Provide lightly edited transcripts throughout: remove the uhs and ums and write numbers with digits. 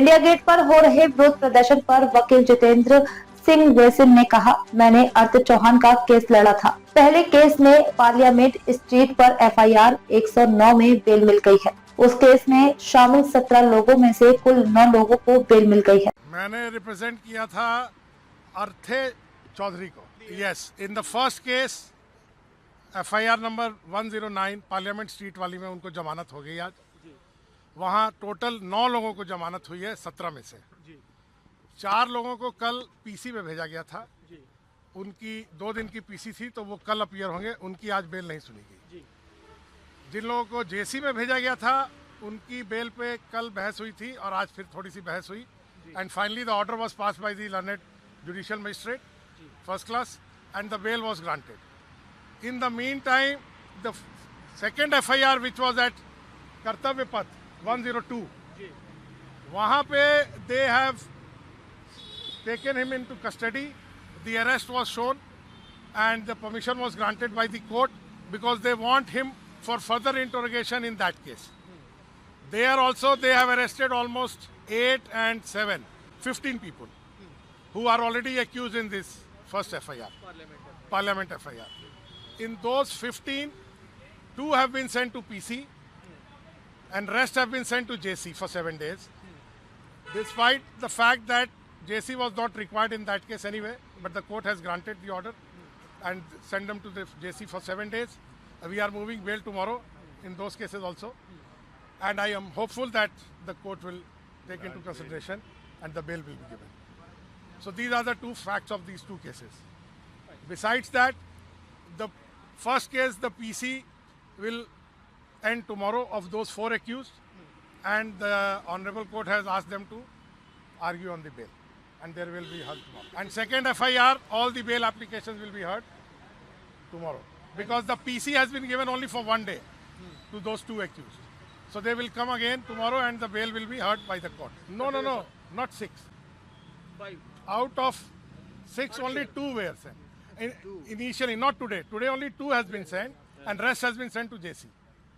India gate पर हो रहे विरोध प्रदर्शन पर वकील जितेंद्र सिंह वैसिल ने कहा, मैंने अर्थ चौहान का केस लड़ा था। पहले केस में पार्लियामेंट स्ट्रीट पर एफआईआर 109 में बेल मिल गई है। उस केस में शामिल 17 लोगों में से कुल 9 लोगों को बेल मिल गई है। मैंने रिप्रेजेंट किया था अर्थे चौधरी को। Yes, in the first case FIR number 109 parliament street वाली में उनको जमानत हो गई आज। वहाँ टोटल 9 लोगों को जमानत हुई है 17 में से। 4 लोगों को कल पीसी में भेजा गया था। उनकी 2 दिन की पीसी थी तो वो कल अपीयर होंगे, उनकी आज बेल नहीं सुनी गई। जिन लोगों को जेसी में भेजा गया था उनकी बेल पे कल बहस हुई थी और आज फिर थोड़ी सी बहस हुई and finally the order was pass by the learned judicial magistrate first class and the bail was granted. In the mean time the second FIR which was at Kartavya Path 102, वहाँ पे they have taken him into custody. The arrest was shown and the permission was granted by the court because they want him for further interrogation in that case. There also they have arrested almost 8 and 7, 15 people who are already accused in this first FIR, Parliament FIR. In those 15, 2 have been sent to PC and rest have been sent to JC for 7 days. Despite the fact that JC was not required in that case anyway, but the court has granted the order and sent them to the JC for 7 days. We are moving bail tomorrow in those cases also. And I am hopeful that the court will take into consideration and the bail will be given. So these are the 2 facts of these 2 cases. Besides that, the first case, the PC will end tomorrow of those 4 accused, and the Honorable Court has asked them to argue on the bail, and there will be heard tomorrow. And second FIR, all the bail applications will be heard tomorrow, because the PC has been given only for 1 day to those 2 accused. So they will come again tomorrow and the bail will be heard by the court. No, not 6. 5. Out of 6, only 2 were sent. Initially, not today. Today only 2 has been sent and rest has been sent to JC.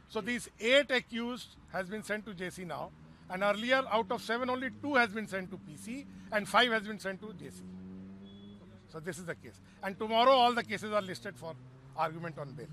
So these 8 accused has been sent to JC now, and earlier out of 7 only 2 has been sent to PC and 5 has been sent to JC. So this is the case. And tomorrow all the cases are listed for argument on bail.